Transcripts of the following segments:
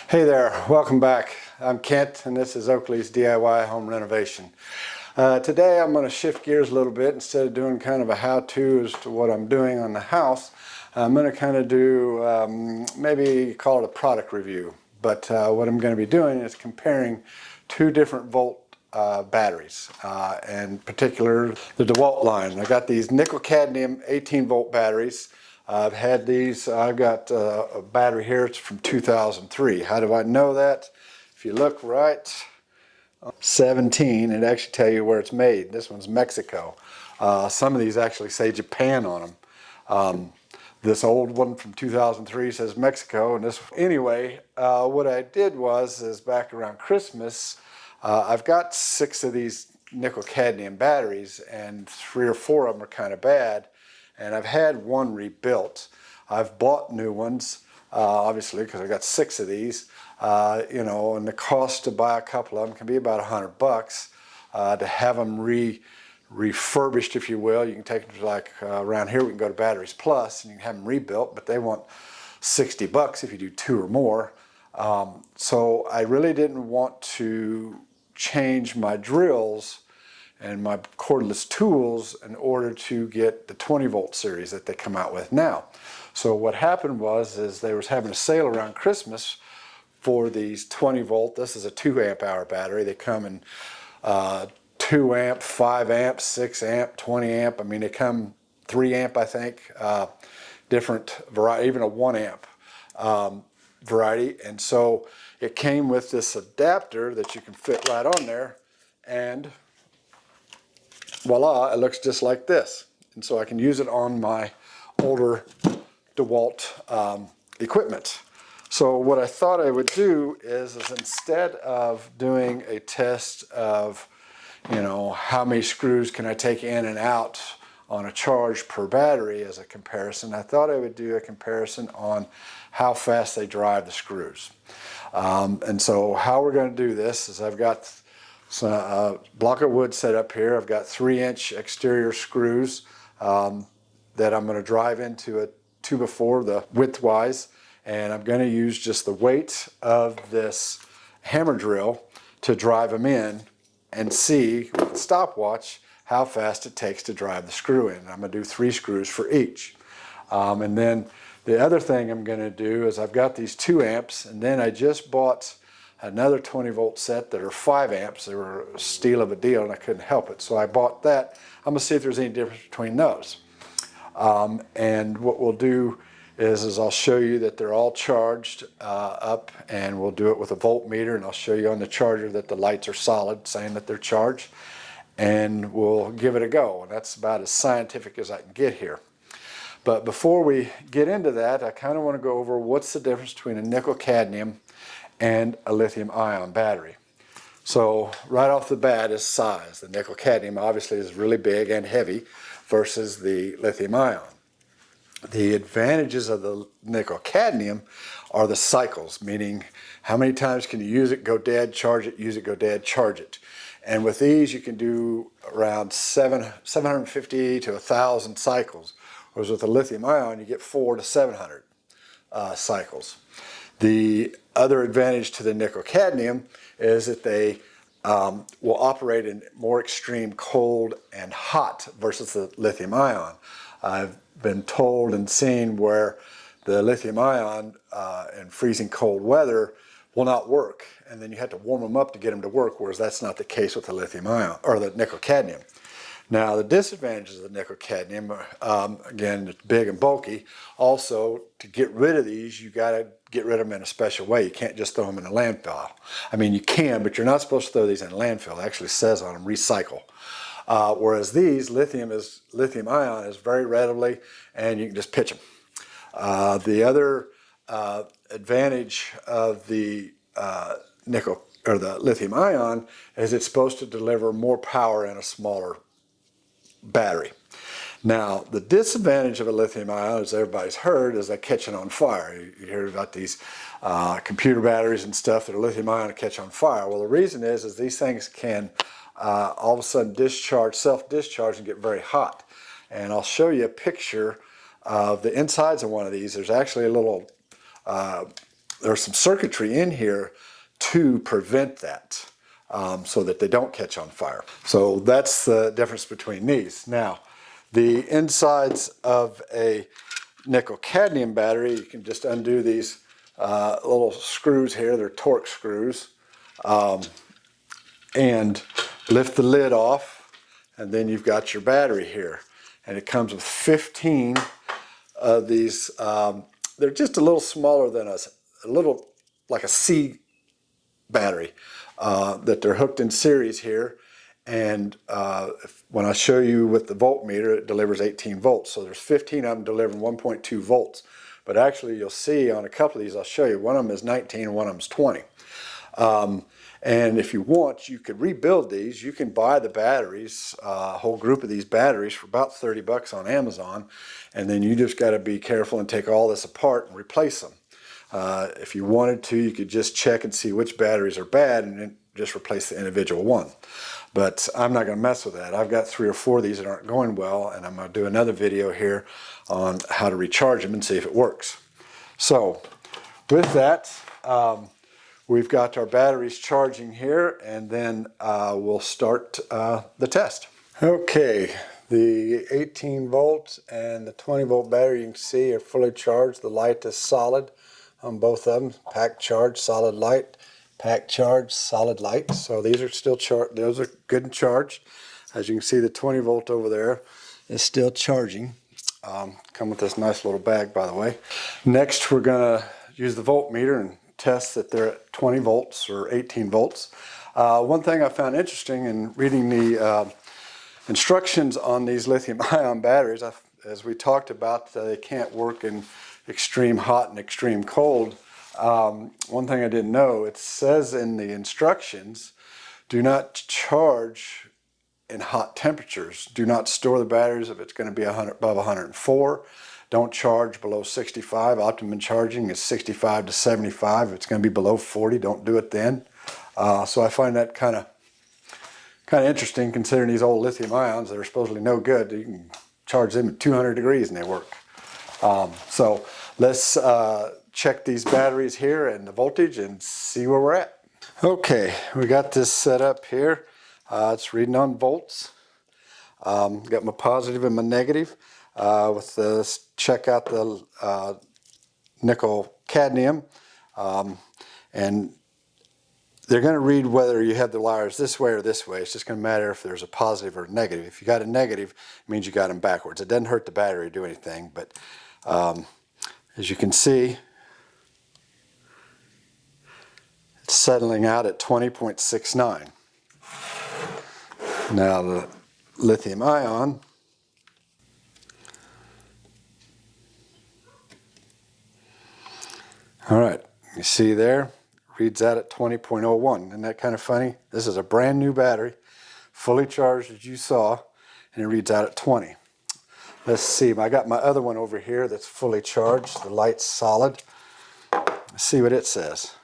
Hey there, welcome back. I'm Kent and this is Oakley's DIY home renovation. Today I'm going to shift gears a little bit. Instead of doing kind of a how-to as to what I'm doing on the house, I'm going to kind of do, maybe call it a product review. But what I'm going to be doing is comparing two different volt batteries, in particular the Dewalt line. I got these nickel-cadmium 18-volt batteries. I've had these. I've got a battery here. It's from 2003. How do I know that? If you look right, 17, it actually tell you where it's made. This one's Mexico. Some of these actually say Japan on them. This old one from 2003 says Mexico, and this anyway. What I did is back around Christmas, I've got 6 of these nickel-cadmium batteries, and 3 or 4 of them are kind of bad. And I've had one rebuilt. I've bought new ones, obviously, because I got 6 of these. You know, and the cost to buy a couple of them can be about $100. To have them refurbished, if you will, you can take them to, like, around here we can go to Batteries Plus and you can have them rebuilt, but they want $60 if you do 2 or more. So I really didn't want to change my drills and my cordless tools in order to get the 20-volt series that they come out with now. So what happened is they was having a sale around Christmas for these 20-volt. This is a 2 amp hour battery. They come in 2 amp, 5 amp, 6 amp, 20 amp. I mean, they come 3 amp, I think, different variety, even a 1 amp variety. And so it came with this adapter that you can fit right on there, and voila, it looks just like this. And so I can use it on my older Dewalt equipment. So what I thought I would do is instead of doing a test of, you know, how many screws can I take in and out on a charge per battery as a comparison, I thought I would do a comparison on how fast they drive the screws. And so how we're going to do this is I've got a block of wood set up here. I've got 3-inch exterior screws that I'm going to drive into a 2x4, the widthwise, and I'm going to use just the weight of this hammer drill to drive them in and see with the stopwatch how fast it takes to drive the screw in. I'm going to do 3 screws for each. And then the other thing I'm going to do is I've got these 2 amps, and then I just bought another 20-volt set that are 5 amps. They were a steal of a deal and I couldn't help it. So I bought that. I'm going to see if there's any difference between those. And what we'll do is I'll show you that they're all charged up, and we'll do it with a voltmeter, and I'll show you on the charger that the lights are solid, saying that they're charged, and we'll give it a go. And that's about as scientific as I can get here. But before we get into that, I kind of want to go over what's the difference between a nickel-cadmium and a lithium-ion battery. So right off the bat is size. The nickel-cadmium obviously is really big and heavy versus the lithium-ion. The advantages of the nickel-cadmium are the cycles, meaning how many times can you use it, go dead, charge it, use it, go dead, charge it. And with these you can do around 750 to 1,000 cycles, whereas with the lithium-ion you get 400 to 700 cycles. The other advantage to the nickel-cadmium is that they will operate in more extreme cold and hot versus the lithium-ion. I've been told and seen where the lithium-ion in freezing cold weather will not work, and then you have to warm them up to get them to work, whereas that's not the case with the lithium-ion or the nickel-cadmium. Now the disadvantages of the nickel-cadmium, again, it's big and bulky. Also, to get rid of these, you got to get rid of them in a special way. You can't just throw them in a landfill. I mean, you can, but you're not supposed to throw these in a landfill. It actually says on them, recycle. Whereas these, lithium-ion is very readily, and you can just pitch them. The other advantage of the nickel or the lithium-ion is it's supposed to deliver more power in a smaller battery. Now, the disadvantage of a lithium-ion, as everybody's heard, is that catching on fire. You hear about these computer batteries and stuff that are lithium-ion catch on fire. Well, the reason is these things can all of a sudden discharge, self-discharge, and get very hot. And I'll show you a picture of the insides of one of these. There's actually a little there's some circuitry in here to prevent that, so that they don't catch on fire. So that's the difference between these. Now, the insides of a nickel-cadmium battery, you can just undo these little screws here. They're torque screws, and lift the lid off, and then you've got your battery here. And it comes with 15 of these. They're just a little smaller than a little like a C battery, that they're hooked in series here. And when I show you with the voltmeter, it delivers 18 volts. So there's 15 of them delivering 1.2 volts. But actually, you'll see on a couple of these, I'll show you, one of them is 19 and one of them is 20. And if you want, you could rebuild these. You can buy the batteries, a whole group of these batteries for about 30 bucks on Amazon. And then you just got to be careful and take all this apart and replace them. If you wanted to, you could just check and see which batteries are bad and then just replace the individual one. But I'm not going to mess with that. I've got 3 or 4 of these that aren't going well, and I'm going to do another video here on how to recharge them and see if it works. So with that, we've got our batteries charging here, and then we'll start the test. Okay, the 18 volt and the 20 volt battery, you can see, are fully charged. The light is solid on both of them. Pack charge, solid light. Pack charge, solid light. So these are still charged. Those are good and charged. As you can see, the 20 volt over there is still charging. Come with this nice little bag, by the way. Next, we're going to use the voltmeter and test that they're at 20 volts or 18 volts. One thing I found interesting in reading the instructions on these lithium-ion batteries, as we talked about, they can't work in extreme hot and extreme cold. One thing I didn't know, it says in the instructions, do not charge in hot temperatures. Do not store the batteries if it's going to be above 104. Don't charge below 65. Optimum charging is 65 to 75. If it's going to be below 40, don't do it then. So I find that kind of interesting, considering these old lithium ions that are supposedly no good. You can charge them at 200 degrees and they work. So let's check these batteries here and the voltage and see where we're at. Okay, we got this set up here. It's reading on volts. Got my positive and my negative. With this, check out the nickel cadmium, and they're going to read whether you have the wires this way or this way. It's just going to matter if there's a positive or a negative. If you got a negative, it means you got them backwards. It doesn't hurt the battery or do anything, but as you can see, it's settling out at 20.69. Now the lithium ion, all right, you see there, reads out at 20.01. Isn't that kind of funny? This is a brand new battery, fully charged as you saw, and it reads out at 20. Let's see, I got my other one over here that's fully charged. The light's solid. Let's see what it says.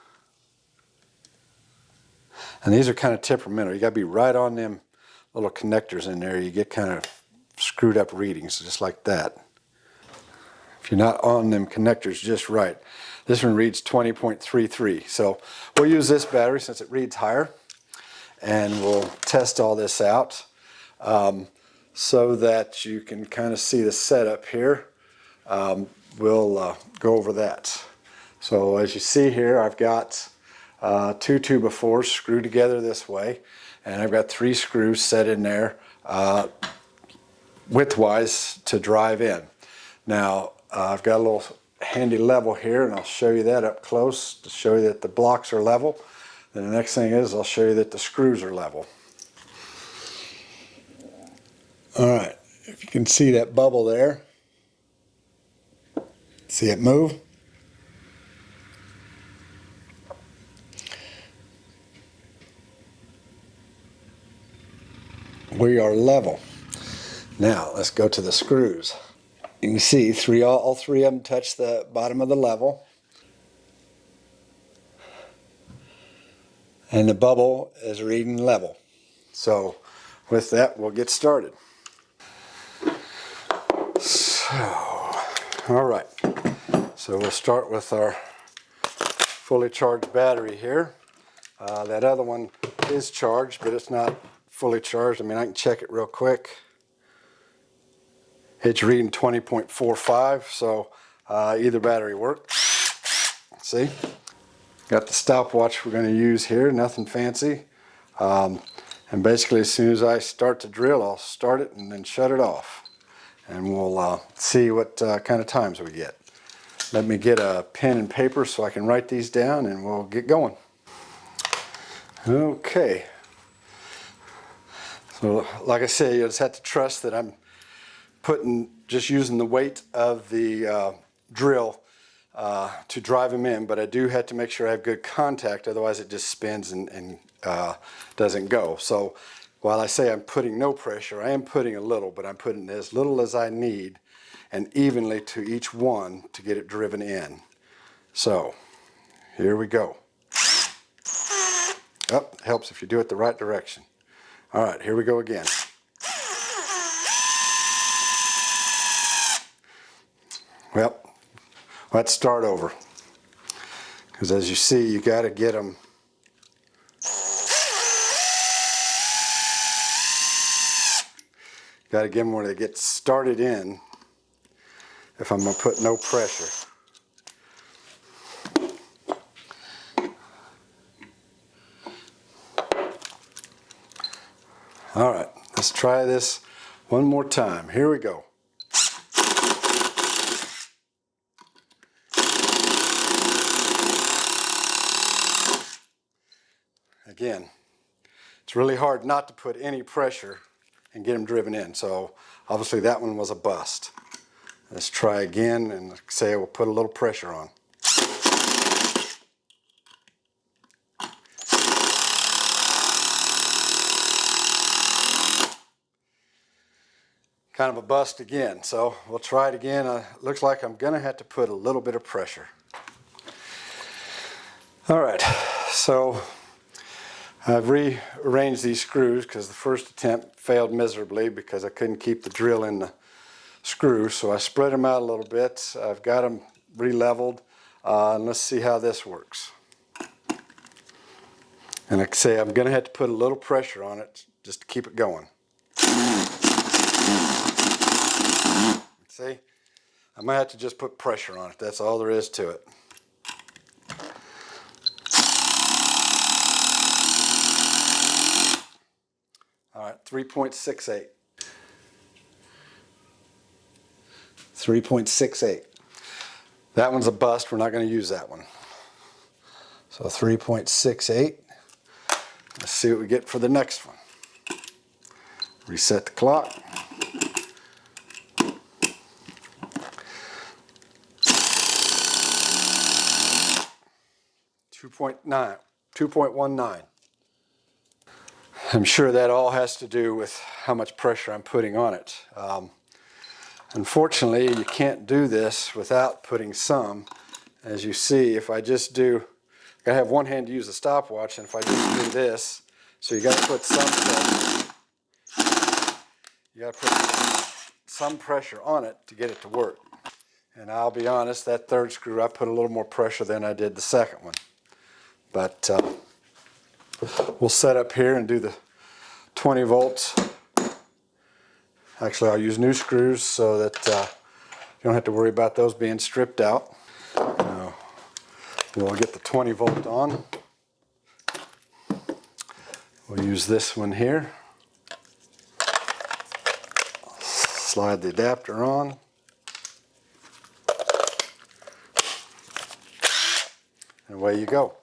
And these are kind of temperamental. You got to be right on them little connectors in there. You get kind of screwed up readings, just like that. If you're not on them connectors just right. This one reads 20.33. So we'll use this battery since it reads higher, and we'll test all this out so that you can kind of see the setup here. We'll go over that. So as you see here, I've got 2 2x4s screwed together this way, and I've got 3 screws set in there widthwise to drive in. Now I've got a little handy level here, and I'll show you that up close to show you that the blocks are level. Then the next thing is I'll show you that the screws are level. Alright, if you can see that bubble there, see it move? We are level. Now let's go to the screws. You can see all three of them touch the bottom of the level, and the bubble is reading level. So with that, we'll get started. So, all right. So we'll start with our fully charged battery here. That other one is charged, but it's not fully charged. I mean, I can check it real quick. It's reading 20.45, so either battery works. See? Got the stopwatch we're going to use here, nothing fancy. And basically, as soon as I start to drill, I'll start it and then shut it off. And we'll see what kind of times we get. Let me get a pen and paper so I can write these down, and we'll get going. Okay. So, like I say, you just have to trust that I'm just using the weight of the drill to drive them in, but I do have to make sure I have good contact, otherwise it just spins and doesn't go. So while I say I'm putting no pressure, I am putting a little, but I'm putting as little as I need and evenly to each one to get it driven in. So here we go. Oh, helps if you do it the right direction. All right, here we go again. Well, let's start over. Because as you see, you got to get them where they get started in if I'm going to put no pressure. All right, let's try this one more time. Here we go. Again, it's really hard not to put any pressure and get them driven in. So obviously that one was a bust. Let's try again, and like I say, we'll put a little pressure on. Kind of a bust again, so we'll try it again. Looks like I'm gonna have to put a little bit of pressure. All right, so I've rearranged these screws because the first attempt failed miserably because I couldn't keep the drill in the screw, so I spread them out a little bit. I've got them re-leveled, and let's see how this works. And like I say, I'm gonna have to put a little pressure on it just to keep it going. See, I might have to just put pressure on it. That's all there is to it. All right, 3.68. 3.68. That one's a bust. We're not going to use that one. So 3.68. Let's see what we get for the next one. Reset the clock. 2.19. I'm sure that all has to do with how much pressure I'm putting on it. Unfortunately, you can't do this without putting some. As you see, if I just do, I have one hand to use the stopwatch, and if I just do this, so you got to put some pressure. You got to put some pressure on it to get it to work. And I'll be honest, that third screw, I put a little more pressure than I did the second one. But we'll set up here and do the 20 volts. Actually, I'll use new screws so that you don't have to worry about those being stripped out. We'll get the 20 volt on. We'll use this one here. Slide the adapter on. And away you go.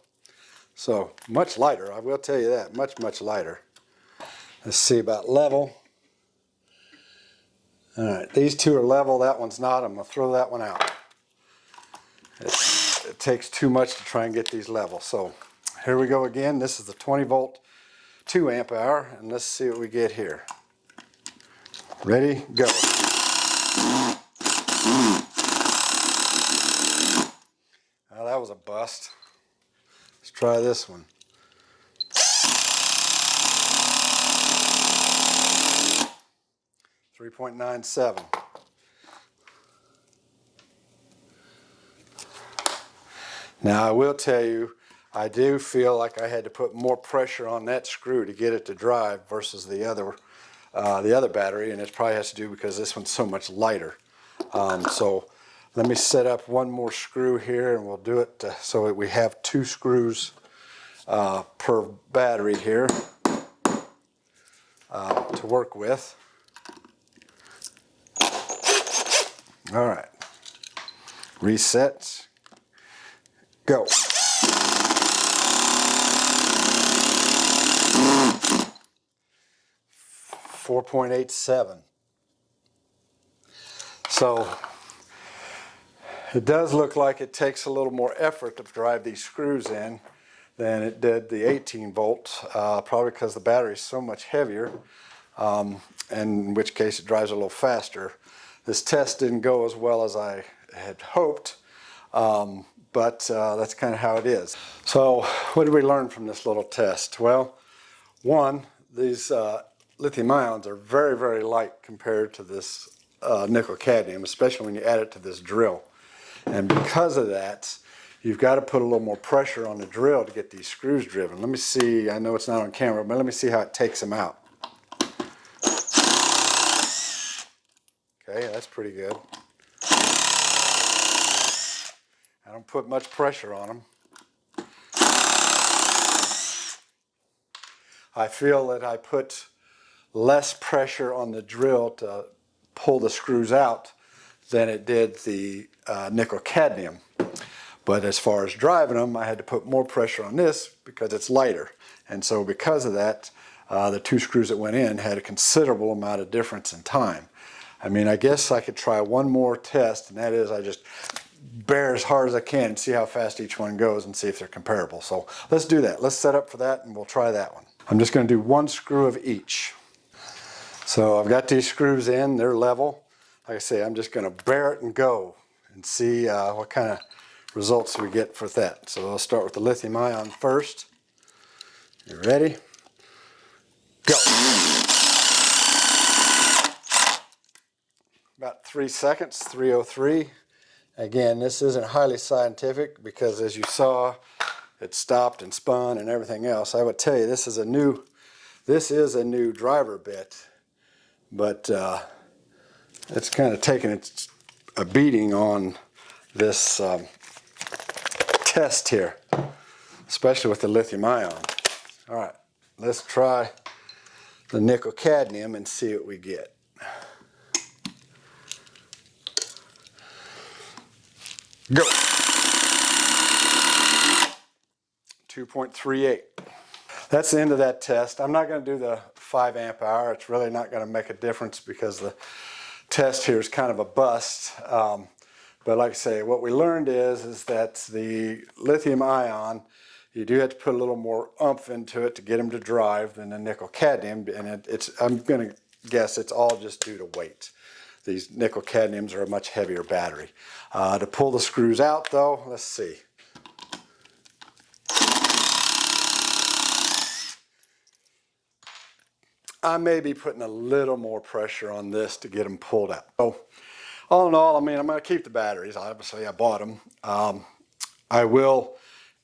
So much lighter, I will tell you that, much lighter. Let's see about level. All right, these two are level, that one's not. I'm gonna throw that one out. It takes too much to try and get these level. So here we go again. This is the 20 volt, 2 amp hour, and let's see what we get here. Ready, go. Well, that was a bust. Let's try this one. Now I will tell you, I do feel like I had to put more pressure on that screw to get it to drive versus the other battery, and it probably has to do because this one's so much lighter. So let me set up one more screw here, and we'll do it so that we have 2 screws per battery here to work with. All right, reset, go. 4.87. So it does look like it takes a little more effort to drive these screws in than it did the 18 volt, probably because the battery is so much heavier, and in which case it drives a little faster. This test didn't go as well as I had hoped, but that's kind of how it is. So what did we learn from this little test? Well, one, these lithium ions are very, very light compared to this nickel cadmium, especially when you add it to this drill. And because of that, you've got to put a little more pressure on the drill to get these screws driven. Let me see, I know it's not on camera, but let me see how it takes them out. Okay, that's pretty good. I don't put much pressure on them. I feel that I put less pressure on the drill to pull the screws out than it did the nickel cadmium. But as far as driving them, I had to put more pressure on this because it's lighter. And so because of that, the 2 screws that went in had a considerable amount of difference in time. I mean, I guess I could try one more test, and that is I just bear as hard as I can and see how fast each one goes and see if they're comparable. So let's do that. Let's set up for that and we'll try that one. I'm just going to do 1 screw of each. So I've got these screws in, they're level. Like I say, I'm just going to bear it and go and see what kind of results we get for that. So I'll start with the lithium ion first. You ready? Go. About 3 seconds, 3:03. Again, this isn't highly scientific because as you saw, it stopped and spun and everything else. I would tell you this is a new driver bit, but it's kind of taken a beating on this test here, especially with the lithium ion. All right, let's try the nickel cadmium and see what we get. Go. 2.38. That's the end of that test. I'm not going to do the 5 amp hour. It's really not going to make a difference because the test here is kind of a bust. But like I say, what we learned is that the lithium ion, you do have to put a little more oomph into it to get them to drive than the nickel cadmium, and I'm going to guess it's all just due to weight. These nickel cadmiums are a much heavier battery. To pull the screws out though, let's see. I may be putting a little more pressure on this to get them pulled out. So all in all, I mean, I'm going to keep the batteries. Obviously, I bought them. I will,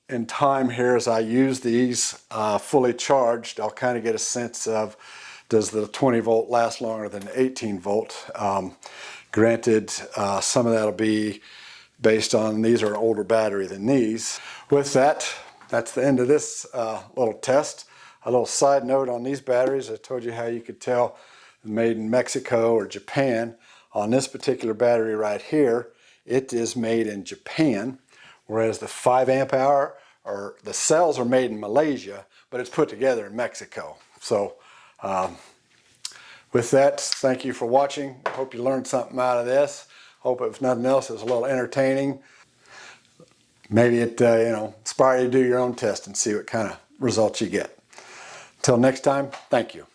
in time here, as I use these fully charged, I'll kind of get a sense of, does the 20 volt last longer than the 18 volt? Granted, some of that will be based on these are an older battery than these. With that, that's the end of this little test. A little side note on these batteries, I told you how you could tell made in Mexico or Japan. On this particular battery right here, it is made in Japan, whereas the 5 amp hour, or the cells are made in Malaysia, but it's put together in Mexico. So with that, thank you for watching. Hope you learned something out of this. Hope if nothing else, it was a little entertaining. Maybe it inspire you to do your own test and see what kind of results you get. Until next time, thank you.